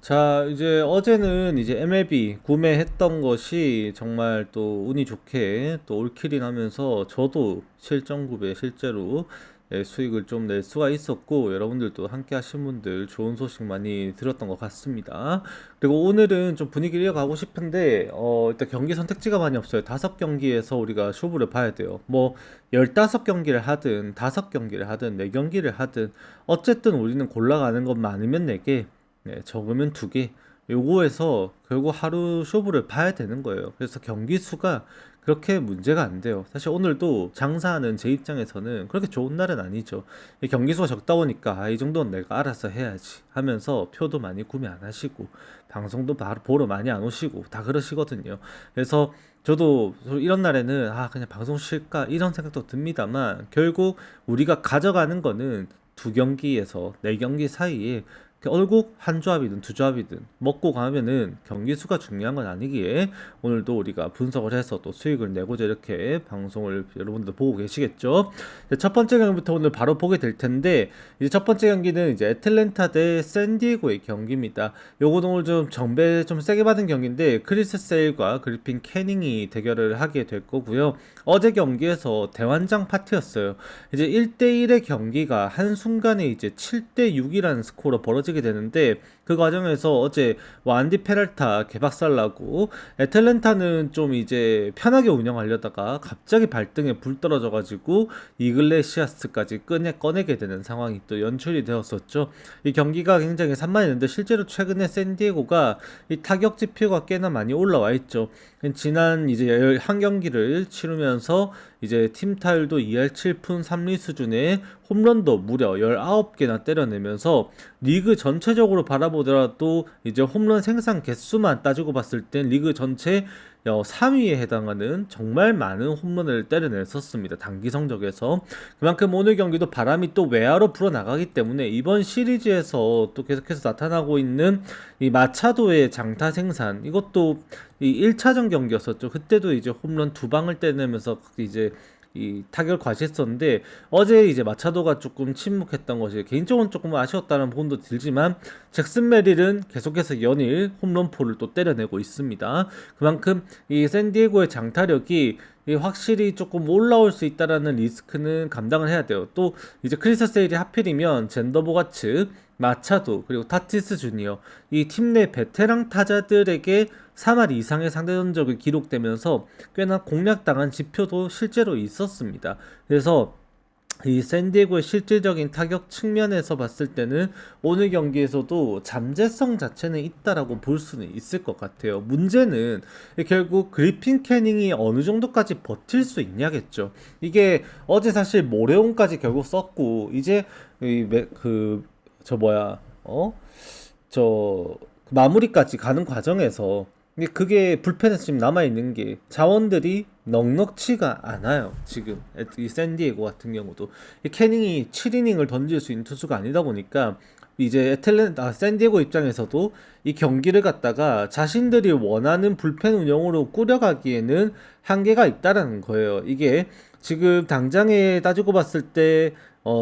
자, 이제 어제는 이제 MLB 구매했던 것이 정말 또 운이 좋게 또 올킬이 나면서 저도 실전 구매 실제로 수익을 좀 낼 수가 있었고, 여러분들도 함께 하신 분들 좋은 소식 많이 들었던 것 같습니다. 그리고 오늘은 좀 분위기를 이어가고 싶은데 일단 경기 선택지가 많이 없어요. 5경기에서 우리가勝負를 봐야 돼요. 뭐 15경기를 하든 5경기를 하든 4경기를 하든 어쨌든 우리는 골라가는 것 많으면 4개, 적으면 2개. 요거에서 결국 하루 쇼부를 봐야 되는 거예요. 그래서 경기 수가 그렇게 문제가 안 돼요. 사실 오늘도 장사하는 제 입장에서는 그렇게 좋은 날은 아니죠. 이 경기 수가 적다 보니까 이 정도는 내가 알아서 해야지 하면서 표도 많이 구매 안 하시고 방송도 바로 보러 많이 안 오시고 다 그러시거든요. 그래서 저도 이런 날에는 그냥 방송 쉴까 이런 생각도 듭니다만, 결국 우리가 가져가는 거는 2경기에서 4경기 사이에 결국 한 조합이든 두 조합이든 먹고 가면은 경기 수가 중요한 건 아니기에 오늘도 우리가 분석을 해서 또 수익을 내고자 이렇게 방송을 여러분들 보고 계시겠죠. 첫 번째 경기부터 오늘 바로 보게 될 텐데, 이제 첫 번째 경기는 이제 애틀랜타 대 샌디에고의 경기입니다. 요거는 오늘 좀 정배 좀 세게 받은 경기인데 크리스 세일과 그리핀 캐닝이 대결을 하게 될 거고요. 어제 경기에서 대환장 파티였어요. 이제 1대1의 경기가 한순간에 이제 7대6이라는 스코어로 벌어지게 되는데, 그 과정에서 어제 완디 페랄타 개박살 나고 애틀랜타는 좀 이제 편하게 운영하려다가 갑자기 발등에 불 떨어져가지고 이글레시아스까지 꺼내게 되는 상황이 또 연출이 되었었죠. 이 경기가 굉장히 산만했는데 실제로 최근에 샌디에고가 이 타격 지표가 꽤나 많이 올라와 있죠. 지난 이제 한 경기를 치르면서 이제 팀 타율도 2할 7푼 3리 수준의 홈런도 무려 19개나 때려내면서 리그 전체적으로 바라보더라도 이제 홈런 생산 개수만 따지고 봤을 땐 리그 전체 3위에 해당하는 정말 많은 홈런을 때려냈었습니다. 단기 성적에서. 그만큼 오늘 경기도 바람이 또 외야로 불어나가기 때문에 이번 시리즈에서 또 계속해서 나타나고 있는 이 마차도의 장타 생산, 이것도 이 1차전 경기였었죠. 그때도 이제 홈런 2방을 때리면서 이제 이 타격을 과시했었는데, 어제 이제 마차도가 조금 침묵했던 것이 개인적으로 조금 아쉬웠다는 부분도 들지만, 잭슨 메릴은 계속해서 연일 홈런포를 또 때려내고 있습니다. 그만큼 이 샌디에고의 장타력이 확실히 조금 올라올 수 있다라는 리스크는 감당을 해야 돼요. 또 이제 크리스 세일이 하필이면 젠더보가츠, 마차도, 그리고 타티스 주니어, 이 팀 내 베테랑 타자들에게 3할 이상의 상대 전적이 기록되면서 꽤나 공략당한 지표도 실제로 있었습니다. 그래서 이 샌디에고의 실질적인 타격 측면에서 봤을 때는 오늘 경기에서도 잠재성 자체는 있다라고 볼 수는 있을 것 같아요. 문제는 결국 그리핀 캐닝이 어느 정도까지 버틸 수 있냐겠죠. 이게 어제 사실 모레온까지 결국 썼고, 이제 저 뭐야 저 마무리까지 가는 과정에서 그게 불펜에서 지금 남아있는 게 자원들이 넉넉치가 않아요. 지금 이 샌디에고 같은 경우도 이 캐닝이 7이닝을 던질 수 있는 투수가 아니다 보니까 이제 샌디에고 입장에서도 이 경기를 갖다가 자신들이 원하는 불펜 운영으로 꾸려가기에는 한계가 있다라는 거예요. 이게 지금 당장에 따지고 봤을 때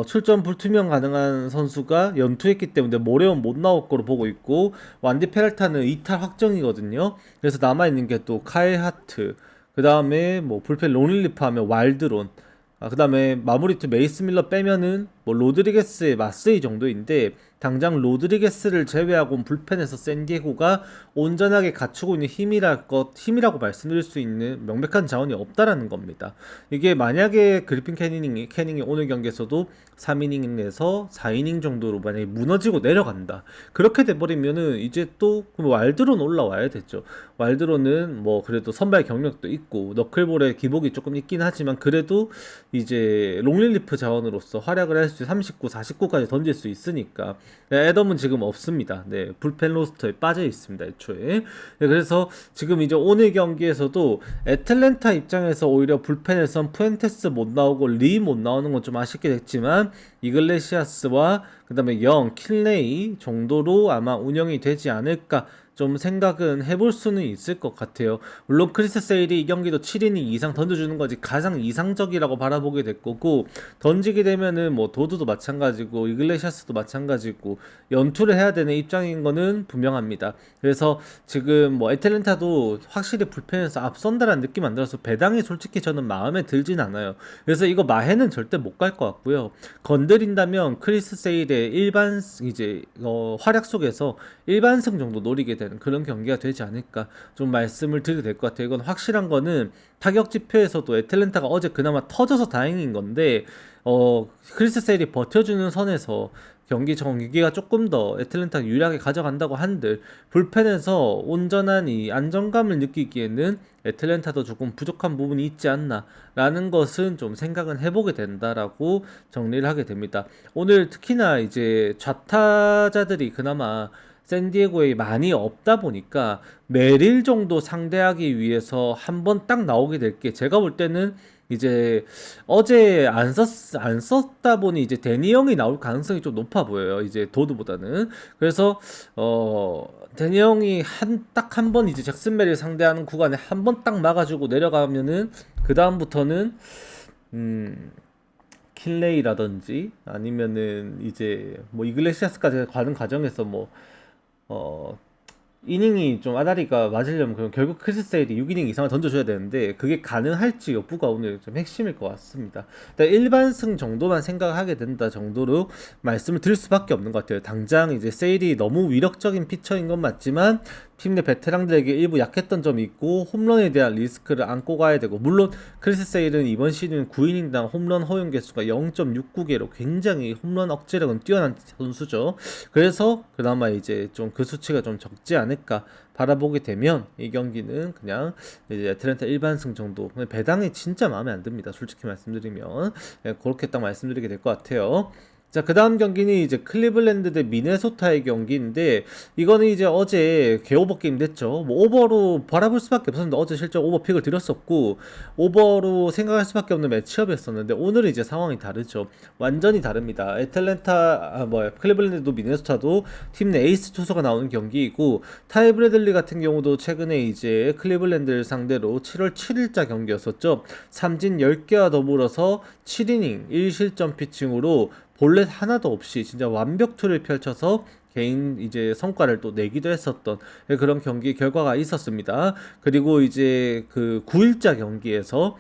출전 불투명 가능한 선수가 연투했기 때문에 모레온 못 나올 거로 보고 있고, 완디 페랄타는 이탈 확정이거든요. 그래서 남아있는 게 또 카일 하트, 그 다음에 뭐 불펜 론릴리프 하면 왈드론, 그 다음에 마무리 투 메이스 밀러 빼면은 뭐 로드리게스의 마스이 정도인데, 당장 로드리게스를 제외하고 불펜에서 샌디에고가 온전하게 갖추고 있는 힘이라고 말씀드릴 수 있는 명백한 자원이 없다라는 겁니다. 이게 만약에 그리핀 캐닝이 오늘 경기에서도 3이닝 내서 4이닝 정도로 만약에 무너지고 내려간다, 그렇게 돼버리면은 이제 또 왈드론 올라와야 되죠. 왈드론은 뭐 그래도 선발 경력도 있고 너클볼의 기복이 조금 있긴 하지만, 그래도 이제 롱릴리프 자원으로서 활약을 할 수 39, 49까지 던질 수 있으니까. 애덤은 지금 없습니다. 네, 불펜 로스터에 빠져 있습니다, 애초에. 네, 그래서 지금 이제 오늘 경기에서도 애틀랜타 입장에서 오히려 불펜에선 푸엔테스 못 나오고 리 못 나오는 건 좀 아쉽게 됐지만, 이글레시아스와 그다음에 영, 킬레이 정도로 아마 운영이 되지 않을까 좀 생각은 해볼 수는 있을 것 같아요. 물론 크리스 세일이 이 경기도 7이닝 이상 던져주는 거지 가장 이상적이라고 바라보게 될 거고, 던지게 되면은 뭐 도드도 마찬가지고 이글레시아스도 마찬가지고 연투를 해야 되는 입장인 거는 분명합니다. 그래서 지금 뭐 애틀랜타도 확실히 불펜에서 앞선다라는 느낌 안 들어서 배당이 솔직히 저는 마음에 들진 않아요. 그래서 이거 마해는 절대 못 갈 것 같고요. 건드린다면 크리스 세일의 일반 이제 활약 속에서 일반승 정도 노리게 되는 그런 경기가 되지 않을까 좀 말씀을 드리게 될 것 같아요. 이건 확실한 거는 타격 지표에서도 애틀랜타가 어제 그나마 터져서 다행인 건데, 크리스 세일이 버텨주는 선에서 경기가 조금 더 애틀랜타가 유리하게 가져간다고 한들 불펜에서 온전한 이 안정감을 느끼기에는 애틀랜타도 조금 부족한 부분이 있지 않나 라는 것은 좀 생각은 해보게 된다라고 정리를 하게 됩니다. 오늘 특히나 이제 좌타자들이 그나마 샌디에고에 많이 없다 보니까 메릴 정도 상대하기 위해서 한번 딱 나오게 될 게, 제가 볼 때는 이제 어제 안 썼다 보니 이제 데니 형이 나올 가능성이 좀 높아 보여요. 이제 도드보다는. 그래서 데니 형이 딱 한 번 이제 잭슨 메릴 상대하는 구간에 한 번 딱 막아주고 내려가면은 그 다음부터는 킬레이라든지 아니면은 이제 뭐 이글레시아스까지 가는 과정에서 뭐 이닝이 좀 아다리가 맞으려면 그럼 결국 크리스 세일이 6이닝 이상을 던져줘야 되는데 그게 가능할지 여부가 오늘 좀 핵심일 것 같습니다. 일반승 정도만 생각하게 된다 정도로 말씀을 드릴 수밖에 없는 것 같아요. 당장 이제 세일이 너무 위력적인 피처인 건 맞지만 팀 내 베테랑들에게 일부 약했던 점이 있고 홈런에 대한 리스크를 안고 가야 되고, 물론 크리스 세일은 이번 시즌 9이닝당 홈런 허용 개수가 0.69개로 굉장히 홈런 억제력은 뛰어난 선수죠. 그래서 그나마 이제 좀 그 수치가 좀 적지 않을까 바라보게 되면 이 경기는 그냥 이제 애틀랜타 일반승 정도, 배당이 진짜 마음에 안 듭니다. 솔직히 말씀드리면 그렇게 딱 말씀드리게 될 것 같아요. 자, 그 다음 경기는 이제 클리블랜드 대 미네소타의 경기인데, 이거는 이제 어제 개오버 게임 됐죠. 뭐 오버로 바라볼 수밖에 없었는데 어제 실제 오버 픽을 드렸었고 오버로 생각할 수밖에 없는 매치업이었었는데, 오늘은 이제 상황이 다르죠. 완전히 다릅니다. 클리블랜드도 미네소타도 팀 내 에이스 투수가 나오는 경기이고, 타이 브래들리 같은 경우도 최근에 이제 클리블랜드를 상대로 7월 7일자 경기였었죠. 삼진 10개와 더불어서 7이닝 1실점 피칭으로 볼넷 하나도 없이 진짜 완벽투를 펼쳐서 개인 이제 성과를 또 내기도 했었던 그런 경기 결과가 있었습니다. 그리고 이제 그 9일자 경기에서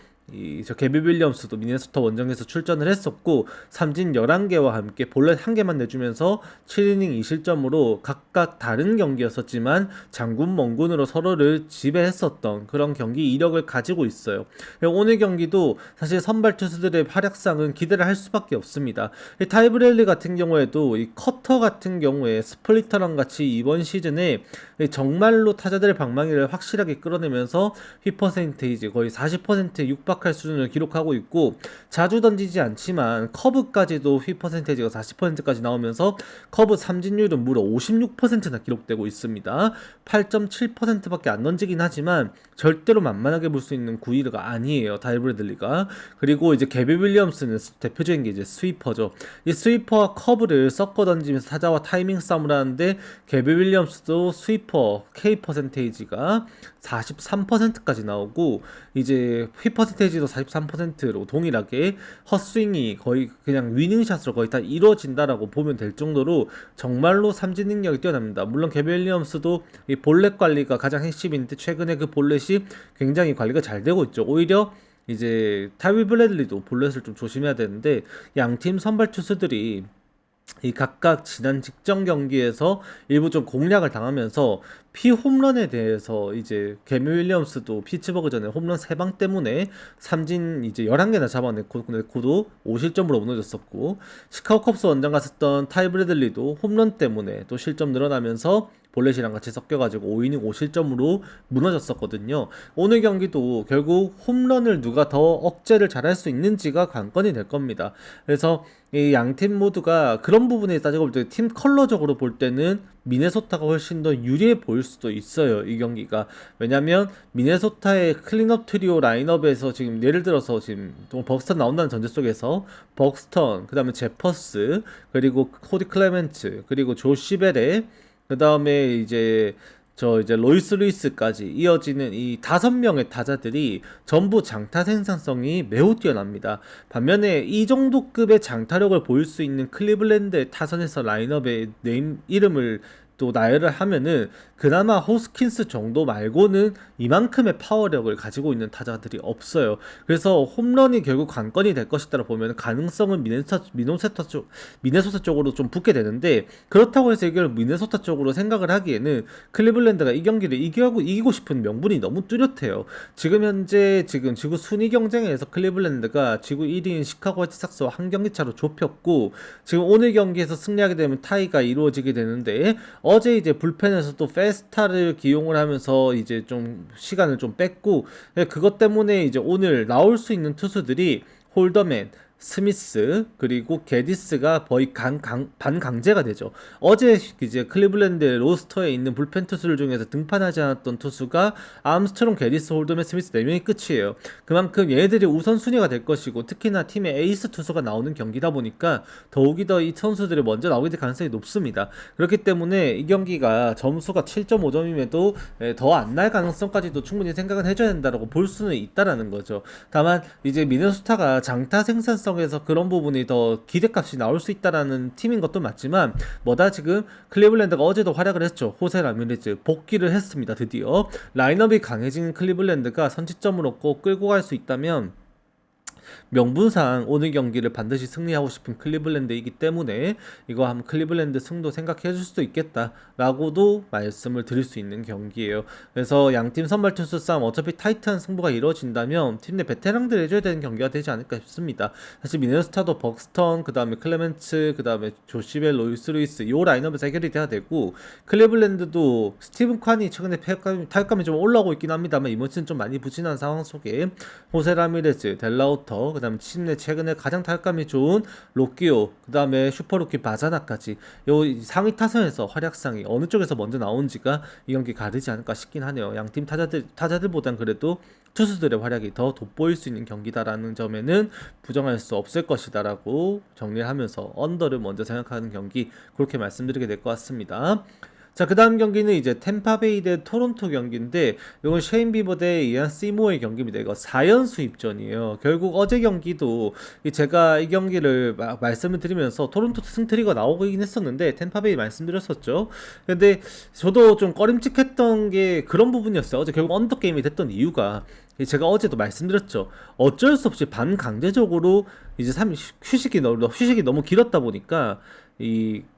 저 개비 윌리엄스도 미네소타 원정에서 출전을 했었고 삼진 11개와 함께 볼넷 1개만 내주면서 7이닝 2실점으로 각각 다른 경기였었지만 장군 멍군으로 서로를 지배했었던 그런 경기 이력을 가지고 있어요. 오늘 경기도 사실 선발 투수들의 활약상은 기대를 할 수밖에 없습니다. 타이브렐리 같은 경우에도 이 커터 같은 경우에 스플리터랑 같이 이번 시즌에 정말로 타자들의 방망이를 확실하게 끌어내면서 휘 퍼센테이지 거의 40%에 육박할 수준을 기록하고 있고, 자주 던지지 않지만 커브까지도 휘 퍼센테이지가 40%까지 나오면서 커브 삼진율은 무려 56%나 기록되고 있습니다. 8.7%밖에 안 던지긴 하지만 절대로 만만하게 볼 수 있는 구위가 아니에요, 다이브레들리가. 그리고 이제 개비 윌리엄스는 대표적인 게 이제 스위퍼죠. 이 스위퍼와 커브를 섞어 던지면서 타자와 타이밍 싸움을 하는데, 개비 윌리엄스도 스위퍼 K 퍼센테이지가 43%까지 나오고 이제 휘 퍼센테이지도 43%로 동일하게 헛스윙이 거의 그냥 위닝샷으로 거의 다 이루어진다라고 보면 될 정도로 정말로 삼진 능력이 뛰어납니다. 물론 개비 윌리엄스도 이 볼넷 관리가 가장 핵심인데 최근에 그 볼넷이 굉장히 관리가 잘 되고 있죠. 오히려 이제 타비 블래들리도 볼넷을 좀 조심해야 되는데, 양팀 선발 투수들이 이 각각 지난 직전 경기에서 일부 좀 공략을 당하면서 피홈런에 대해서 이제 개미 윌리엄스도 피츠버그 전에 홈런 3방 때문에 삼진 이제 11개나 잡아내고도 5실점으로 무너졌었고, 시카고 컵스 원정 갔었던 타이 브래들리도 홈런 때문에 또 실점 늘어나면서 볼넷이랑 같이 섞여가지고 5이닝 5실점으로 무너졌었거든요. 오늘 경기도 결국 홈런을 누가 더 억제를 잘할 수 있는지가 관건이 될 겁니다. 그래서 이 양 팀 모두가 그런 부분에 따지고 볼 때 팀 컬러적으로 볼 때는 미네소타가 훨씬 더 유리해 보일 수도 있어요, 이 경기가. 왜냐면 미네소타의 클린업 트리오 라인업에서 지금 예를 들어서 지금 또 벅스턴 나온다는 전제 속에서 벅스턴, 그 다음에 제퍼스, 그리고 코디 클레멘츠, 그리고 조시 베레, 그 다음에 이제 로이스 루이스까지 이어지는 이 5명의 타자들이 전부 장타 생산성이 매우 뛰어납니다. 반면에 이 정도 급의 장타력을 보일 수 있는 클리블랜드의 타선에서 라인업의 네임 이름을 또 나열을 하면은 그나마 호스킨스 정도 말고는 이만큼의 파워력을 가지고 있는 타자들이 없어요. 그래서 홈런이 결국 관건이 될 것이다 보면 가능성은 미네소타 쪽으로 좀 붙게 되는데, 그렇다고 해서 이걸 미네소타 쪽으로 생각을 하기에는 클리블랜드가 이 경기를 이기고 싶은 명분이 너무 뚜렷해요. 지금 현재 지금 지구 순위 경쟁에서 클리블랜드가 지구 1위인 시카고 화이트삭스와 한 경기 차로 좁혔고, 지금 오늘 경기에서 승리하게 되면 타이가 이루어지게 되는데, 어제 이제 불펜에서 또 페스타를 기용을 하면서 이제 좀 시간을 좀 뺐고, 그것 때문에 이제 오늘 나올 수 있는 투수들이 홀더맨, 스미스, 그리고 게디스가 거의 반강제가 되죠. 어제 이제 클리블랜드 로스터에 있는 불펜 투수들 중에서 등판하지 않았던 투수가 암스트롱, 게디스, 홀더맨, 스미스 4명이 끝이에요. 그만큼 얘네들이 우선순위가 될 것이고, 특히나 팀의 에이스 투수가 나오는 경기다 보니까 더욱이 더 이 선수들이 먼저 나오게 될 가능성이 높습니다. 그렇기 때문에 이 경기가 점수가 7.5점임에도 더 안 날 가능성까지도 충분히 생각은 해줘야 된다고 볼 수는 있다라는 거죠. 다만 이제 미네소타가 장타 생산성에서 그런 부분이 더 기대값이 나올 수 있다라는 팀인 것도 맞지만, 뭐다 지금 클리블랜드가 어제도 활약을 했죠. 호세 라미레즈 복귀를 했습니다. 드디어 라인업이 강해진 클리블랜드가 선취점을 얻고 끌고 갈 수 있다면, 명분상 오늘 경기를 반드시 승리하고 싶은 클리블랜드이기 때문에 이거 한번 클리블랜드 승도 생각해 줄 수도 있겠다라고도 말씀을 드릴 수 있는 경기예요. 그래서 양팀 선발 투수 싸움, 어차피 타이트한 승부가 이루어진다면 팀 내 베테랑들 해줘야 되는 경기가 되지 않을까 싶습니다. 사실 미네소타도 벅스턴, 그 다음에 클레멘츠, 그 다음에 조시벨, 로이스 루이스 요 라인업에서 해결이 돼야 되고, 클리블랜드도 스티븐 칸이 최근에 타격감이 좀 올라오고 있긴 합니다만 이번 시즌 좀 많이 부진한 상황 속에 호세 라미레즈, 델라우터, 그 다음에 팀 내 최근에 가장 타격감이 좋은 로키오, 그 다음에 슈퍼루키 바자나까지 요 상위 타선에서 활약상이 어느 쪽에서 먼저 나온지가 이 경기 가르지 않을까 싶긴 하네요. 양팀 타자들보단 그래도 투수들의 활약이 더 돋보일 수 있는 경기다라는 점에는 부정할 수 없을 것이다라고 정리하면서 언더를 먼저 생각하는 경기, 그렇게 말씀드리게 될 것 같습니다. 자, 그 다음 경기는 이제 템파베이 대 토론토 경기인데, 이건 셰인 비버 대 이안 시모어의 경기입니다. 이거 4연수 입전이에요. 결국 어제 경기도 제가 이 경기를 말씀을 드리면서 토론토 승트리가 나오긴 했었는데 템파베이 말씀드렸었죠. 근데 저도 좀 꺼림칙했던 게 그런 부분이었어요. 어제 결국 언더게임이 됐던 이유가, 제가 어제도 말씀드렸죠. 어쩔 수 없이 반강제적으로 이제 휴식이 너무 길었다 보니까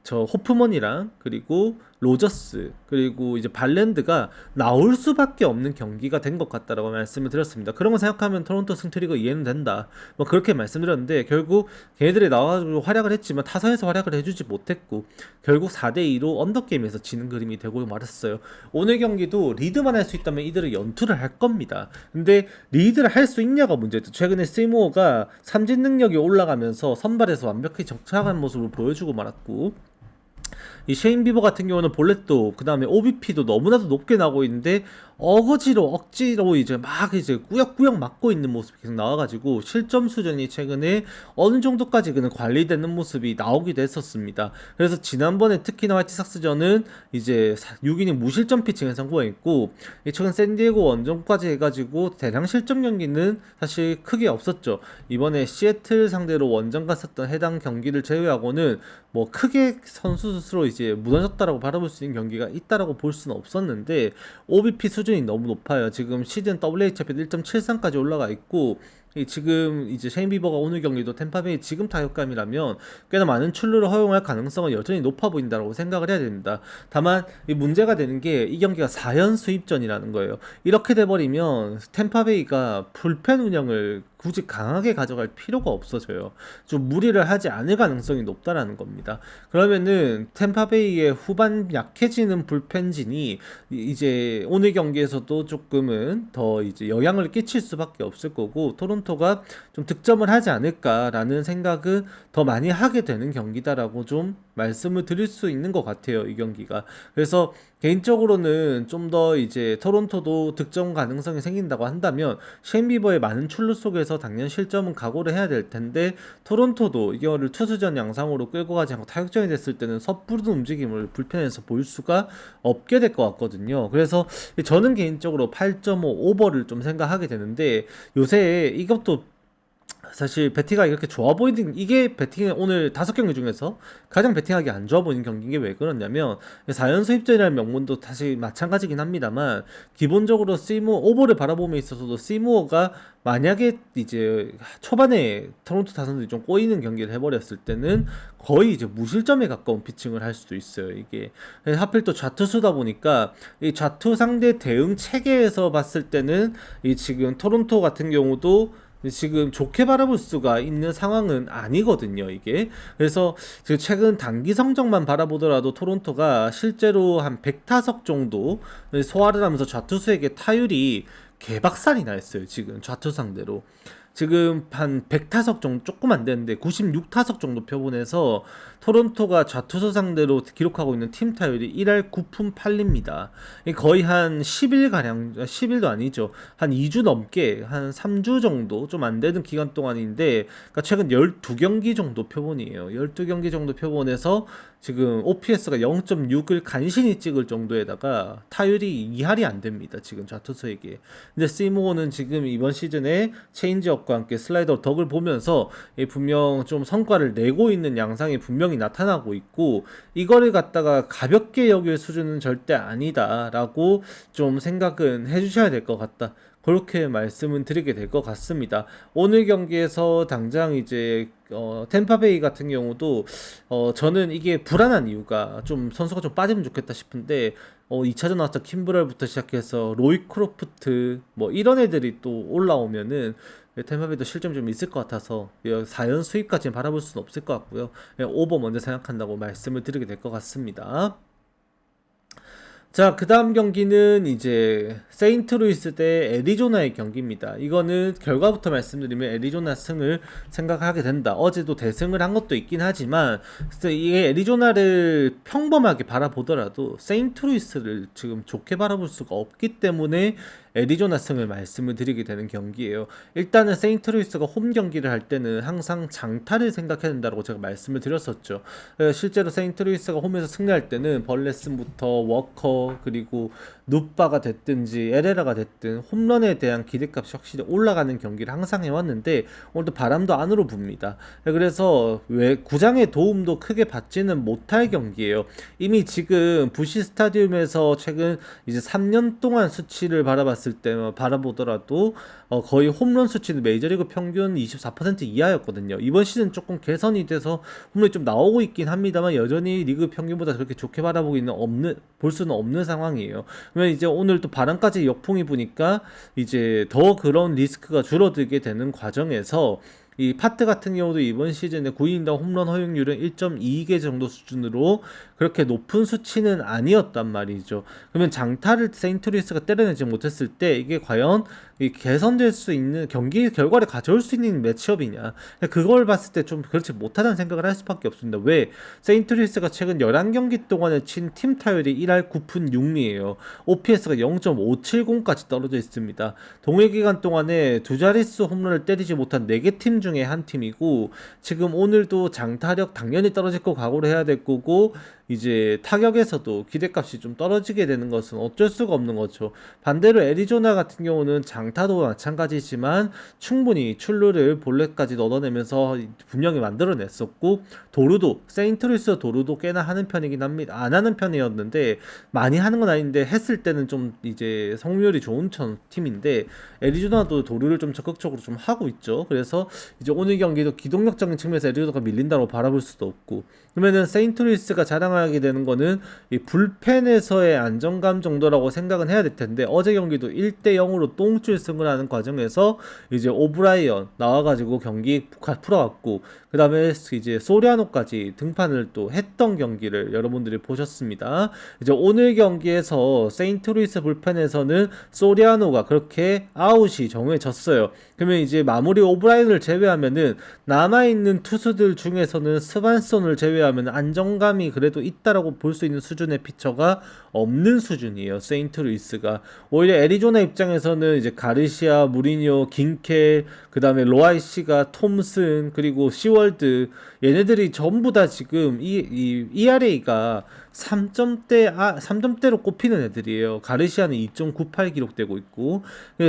저 호프먼이랑 그리고 로저스, 그리고 이제 발랜드가 나올 수밖에 없는 경기가 된 것 같다라고 말씀을 드렸습니다. 그런 거 생각하면 토론토 승트리거 이해는 된다, 뭐 그렇게 말씀드렸는데, 결국 걔네들이 나와가지고 활약을 했지만 타선에서 활약을 해주지 못했고 결국 4대2로 언더게임에서 지는 그림이 되고 말았어요. 오늘 경기도 리드만 할 수 있다면 이들은 연투를 할 겁니다. 근데 리드를 할 수 있냐가 문제죠. 최근에 스이모어가 삼진 능력이 올라가면서 선발에서 완벽히 정착한 모습을 보여주고 말았고, 이 셰인 비버 같은 경우는 볼넷도 그 다음에 OBP도 너무나도 높게 나오고 있는데, 억지로 이제 막 이제 꾸역꾸역 맞고 있는 모습이 계속 나와가지고 실점 수준이 최근에 어느 정도까지 그는 관리되는 모습이 나오기도 했었습니다. 그래서 지난번에 특히나 화이트삭스전은 이제 6이닝 무실점 피칭에 성공했고, 최근 샌디에고 원정까지 해가지고 대량 실점 경기는 사실 크게 없었죠. 이번에 시애틀 상대로 원정 갔었던 해당 경기를 제외하고는 뭐 크게 선수 스스로 이제 무너졌다라고 바라볼 수 있는 경기가 있다라고 볼 수는 없었는데, OBP 수준이 너무 높아요. 지금 시즌 WHIP 1.73까지 올라가 있고, 지금 이제 셰인 비버가 오늘 경기도 템파베이 지금 타격감이라면 꽤나 많은 출루를 허용할 가능성은 여전히 높아 보인다고 생각을 해야 됩니다. 다만 이 문제가 되는 게 이 경기가 4연수 입전이라는 거예요. 이렇게 돼버리면 템파베이가 불펜 운영을 굳이 강하게 가져갈 필요가 없어져요. 좀 무리를 하지 않을 가능성이 높다라는 겁니다. 그러면은 템파베이의 후반 약해지는 불펜진이 이제 오늘 경기에서도 조금은 더 이제 영향을 끼칠 수밖에 없을 거고, 토론토 토론토가 좀 득점을 하지 않을까라는 생각을 더 많이 하게 되는 경기다라고 좀 말씀을 드릴 수 있는 것 같아요, 이 경기가. 그래서 개인적으로는 좀 더 이제 토론토도 득점 가능성이 생긴다고 한다면 셰인 비버의 많은 출루 속에서 당연 실점은 각오를 해야 될 텐데, 토론토도 이거를 투수전 양상으로 끌고 가지 않고 타격전이 됐을 때는 섣부른 움직임을 불펜에서 보일 수가 없게 될 것 같거든요. 그래서 저는 개인적으로 8.5 오버를 좀 생각하게 되는데, 요새 이것도 사실 배팅가 이렇게 좋아 보이는, 이게 배팅의 오늘 5경기 중에서 가장 배팅하기 안 좋아 보이는 경기인 게 왜 그러냐면, 4연수 입전이라는 명분도 사실 마찬가지긴 합니다만, 기본적으로 시무 오버를 바라봄에 있어서도 시무어가 만약에 이제 초반에 토론토 타선들이 좀 꼬이는 경기를 해버렸을 때는 거의 이제 무실점에 가까운 피칭을 할 수도 있어요. 이게 하필 또 좌투수다 보니까 이 좌투 상대 대응 체계에서 봤을 때는 이 지금 토론토 같은 경우도 지금 좋게 바라볼 수가 있는 상황은 아니거든요, 이게. 그래서 지금 최근 단기 성적만 바라보더라도 토론토가 실제로 한 100타석 정도 소화를 하면서 좌투수에게 타율이 개박살이 나 있어요, 지금 좌투 상대로. 지금 한 100타석 정도, 조금 안 되는데 96타석 정도 표본에서 토론토가 좌투수 상대로 기록하고 있는 팀 타율이 1할 9푼 8리입니다. 거의 한 10일가량, 10일도 아니죠. 한 2주 넘게, 한 3주 정도, 좀 안 되는 기간 동안인데, 그러니까 최근 12경기 정도 표본이에요. 12경기 정도 표본에서 지금 OPS가 0.6을 간신히 찍을 정도에다가 타율이 2할이 안 됩니다, 지금 좌투수에게. 근데 시모어는 지금 이번 시즌에 체인지업과 함께 슬라이더 덕을 보면서 분명 좀 성과를 내고 있는 양상이 분명히 나타나고 있고, 이거를 갖다가 가볍게 여길 수준은 절대 아니다라고 좀 생각은 해주셔야 될 것 같다, 그렇게 말씀은 드리게 될 것 같습니다. 오늘 경기에서 당장 이제 템파베이 같은 경우도 저는 이게 불안한 이유가, 좀 선수가 좀 빠지면 좋겠다 싶은데 2차전 나왔던 킴브렐부터 시작해서 로이 크로프트 뭐 이런 애들이 또 올라오면은 템파베이도 실점이 좀 있을 것 같아서 4연 수입까지는 바라볼 수는 없을 것 같고요. 오버 먼저 생각한다고 말씀을 드리게 될 것 같습니다. 자, 그 다음 경기는 이제 세인트루이스 대 애리조나의 경기입니다. 이거는 결과부터 말씀드리면 애리조나 승을 생각하게 된다. 어제도 대승을 한 것도 있긴 하지만 이게 애리조나를 평범하게 바라보더라도 세인트루이스를 지금 좋게 바라볼 수가 없기 때문에 애리조나 승을 말씀을 드리게 되는 경기예요. 일단은 세인트루이스가 홈 경기를 할 때는 항상 장타를 생각해야 된다고 제가 말씀을 드렸었죠. 실제로 세인트루이스가 홈에서 승리할 때는 벌레슨부터 워커, 그리고 누빠가 됐든지 에레라가 됐든 홈런에 대한 기대값이 확실히 올라가는 경기를 항상 해왔는데, 오늘도 바람도 안으로 붑니다. 그래서 왜 구장의 도움도 크게 받지는 못할 경기예요. 이미 지금 부시 스타디움에서 최근 이제 3년 동안 수치를 바라봤을 때 바라보더라도 거의 홈런 수치는 메이저리그 평균 24% 이하였거든요. 이번 시즌 조금 개선이 돼서 홈런이 좀 나오고 있긴 합니다만 여전히 리그 평균보다 그렇게 좋게 바라보기는 볼 수는 없는 상황이에요. 그러면 이제 오늘 또 바람까지 역풍이 부니까 이제 더 그런 리스크가 줄어들게 되는 과정에서 이 파트 같은 경우도 이번 시즌에 9이닝당 홈런 허용률은 1.22개 정도 수준으로 그렇게 높은 수치는 아니었단 말이죠. 그러면 장타를 세인트루이스가 때려내지 못했을 때 이게 과연 개선될 수 있는 경기 결과를 가져올 수 있는 매치업이냐, 그걸 봤을 때 좀 그렇지 못하다는 생각을 할 수밖에 없습니다. 왜? 세인트루이스가 최근 11경기 동안에 친 팀 타율이 1할 9푼 6리예요. OPS가 0.570까지 떨어져 있습니다. 동일 기간 동안에 두 자릿수 홈런을 때리지 못한 4개 팀 중에 한 팀이고, 지금 오늘도 장타력 당연히 떨어질 거 각오를 해야 될 거고, 이제 타격에서도 기대값이 좀 떨어지게 되는 것은 어쩔 수가 없는 거죠. 반대로 애리조나 같은 경우는 장타도 마찬가지지만 충분히 출루를 볼넷까지 얻어내면서 분명히 만들어냈었고, 도루도 세인트루이스 도루도 꽤나 하는 편이긴 합니다. 안 하는 편이었는데 많이 하는 건 아닌데 했을 때는 좀 이제 성률이 좋은 팀인데, 애리조나도 도루를 좀 적극적으로 좀 하고 있죠. 그래서 이제 오늘 경기도 기동력적인 측면에서 애리조나가 밀린다고 바라볼 수도 없고, 그러면은 세인트루이스가 자랑할 생각하게 되는 거는 이 불펜에서의 안정감 정도라고 생각은 해야 될 텐데, 어제 경기도 1대 0으로 똥줄 승을 하는 과정에서 이제 오브라이언 나와가지고 경기 풀어왔고, 그 다음에 이제 소리아노까지 등판을 또 했던 경기를 여러분들이 보셨습니다. 이제 오늘 경기에서 세인트루이스 불펜에서는 소리아노가 그렇게 아웃이 정해졌어요. 그러면 이제 마무리 오브라이언을 제외하면은 남아있는 투수들 중에서는 스반손을 제외하면 안정감이 그래도 있다라고 볼 수 있는 수준의 피처가 없는 수준이에요. 세인트루이스가. 오히려 애리조나 입장에서는 이제 가르시아, 무리뉴, 긴켈, 그 다음에 로아이시가, 톰슨, 그리고 시월드, 얘네들이 전부 다 지금 이 ERA가 3점대로 꼽히는 애들이에요. 가르시아는 2.98 기록되고 있고,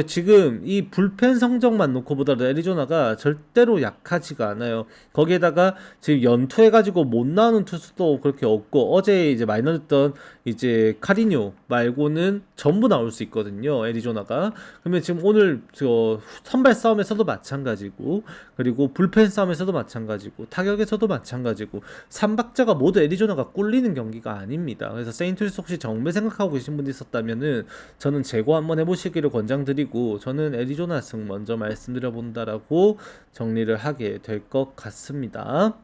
지금 이 불펜 성적만 놓고 보더라도 애리조나가 절대로 약하지가 않아요. 거기에다가 지금 연투해가지고 못 나오는 투수도 그렇게 없고, 어제 이제 마이너였던 이제 카리뇨 말고는 전부 나올 수 있거든요, 애리조나가. 그러면 지금 오늘 저 선발 싸움에서도 마찬가지고, 그리고 불펜 싸움에서도 마찬가지고, 타격에서도 마찬가지고, 삼박자가 모두 애리조나가 꿀리는 경기가 아닙니다. 그래서 세인트루이스 혹시 정배 생각하고 계신 분이 있었다면은 저는 제거 한번 해보시기를 권장드리고, 저는 애리조나 승 먼저 말씀드려 본다라고 정리를 하게 될 것 같습니다.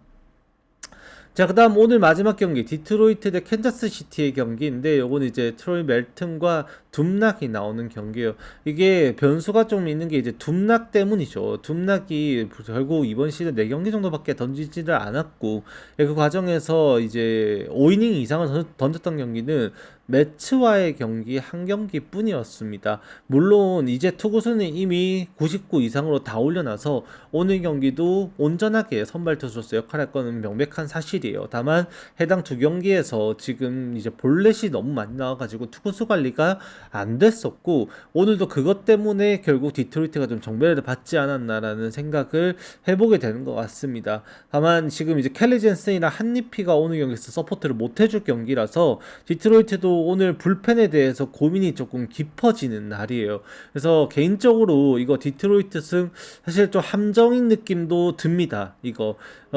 자, 그 다음 오늘 마지막 경기 디트로이트 대 캔자스시티의 경기인데, 요건 이제 트로이 멜튼과 둠락이 나오는 경기예요. 이게 변수가 좀 있는 게 이제 둠락 때문이죠. 둠락이 결국 이번 시즌 4경기 정도밖에 던지지를 않았고, 그 과정에서 이제 5이닝 이상을 던졌던 경기는 매츠와의 경기 한 경기 뿐이었습니다. 물론 이제 투구수는 이미 99 이상으로 다 올려놔서 오늘 경기도 온전하게 선발 투수로서 역할할 거는 명백한 사실이에요. 다만 해당 두 경기에서 지금 이제 볼넷이 너무 많이 나와가지고 투구수 관리가 안 됐었고, 오늘도 그것 때문에 결국 디트로이트가 좀 정배를 받지 않았나라는 생각을 해보게 되는 것 같습니다. 다만 지금 이제 켈리 젠슨이나 한니피가 오늘 경기에서 서포트를 못 해줄 경기라서 디트로이트도 오늘 불펜에 대해서 고민이 조금 깊어지는 날이에요. 그래서 개인적으로 이거 디트로이트 승 사실 좀 함정인 느낌도 듭니다. 이거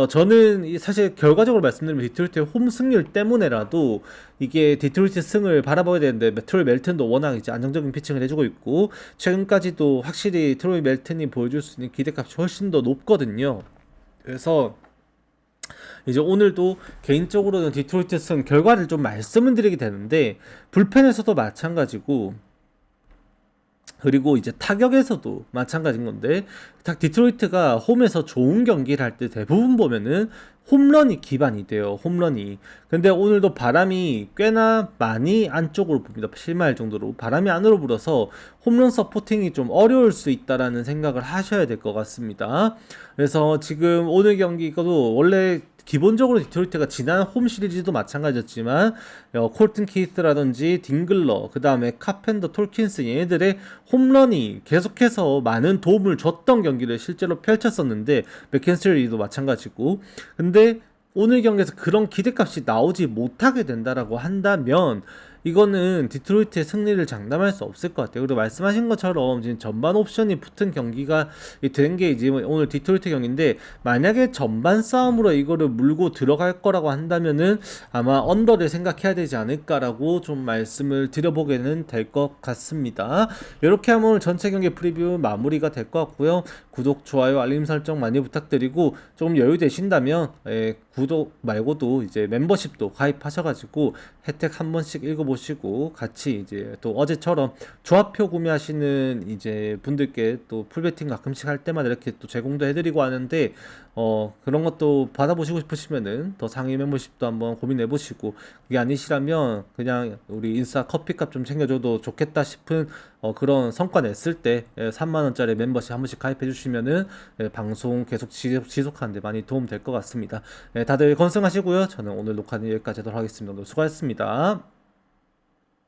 저는 사실 결과적으로 말씀드리면 디트로이트의 홈 승률 때문에라도 이게 디트로이트 승을 바라봐야 되는데, 트로이 멜튼도 워낙 이제 안정적인 피칭을 해주고 있고, 최근까지도 확실히 트로이 멜튼이 보여줄 수 있는 기대값이 훨씬 더 높거든요. 그래서 이제 오늘도 개인적으로는 디트로이트 승 결과를 좀 말씀을 드리게 되는데, 불펜에서도 마찬가지고, 그리고 이제 타격에서도 마찬가지인 건데, 디트로이트가 홈에서 좋은 경기를 할 때 대부분 보면은 홈런이 기반이 돼요. 홈런이. 근데 오늘도 바람이 꽤나 많이 안쪽으로 붑니다. 7마일 정도로 바람이 안으로 불어서 홈런 서포팅이 좀 어려울 수 있다라는 생각을 하셔야 될 것 같습니다. 그래서 지금 오늘 경기도 원래 기본적으로 디트로이트가 지난 홈 시리즈도 마찬가지였지만 콜튼 케이스라든지 딩글러, 그 다음에 카펜더, 톨킨스 얘네들의 홈런이 계속해서 많은 도움을 줬던 경기를 실제로 펼쳤었는데, 맥켄스리도 마찬가지고. 근데 오늘 경기에서 그런 기대값이 나오지 못하게 된다라고 한다면 이거는 디트로이트의 승리를 장담할 수 없을 것 같아요. 그리고 말씀하신 것처럼 지금 전반 옵션이 붙은 경기가 된 게 이제 오늘 디트로이트 경기인데, 만약에 전반 싸움으로 이거를 물고 들어갈 거라고 한다면은 아마 언더를 생각해야 되지 않을까라고 좀 말씀을 드려보게는 될 것 같습니다. 이렇게 하면 오늘 전체 경기 프리뷰 마무리가 될 것 같고요. 구독, 좋아요, 알림 설정 많이 부탁드리고, 조금 여유 되신다면 구독 말고도 이제 멤버십도 가입하셔가지고 혜택 한 번씩 읽어보시고, 같이 이제 또 어제처럼 조합표 구매하시는 이제 분들께 또 풀베팅 가끔씩 할 때마다 이렇게 또 제공도 해드리고 하는데, 그런 것도 받아보시고 싶으시면은 더 상위 멤버십도 한번 고민해보시고, 그게 아니시라면 그냥 우리 인스타 커피값 좀 챙겨줘도 좋겠다 싶은 그런 성과 냈을 때 3만원짜리 멤버십 한 번씩 가입해 주시면은 방송 계속 지속하는데 많이 도움 될 것 같습니다. 다들 건승하시고요. 저는 오늘 녹화는 여기까지 하도록 하겠습니다. 오늘 수고하셨습니다.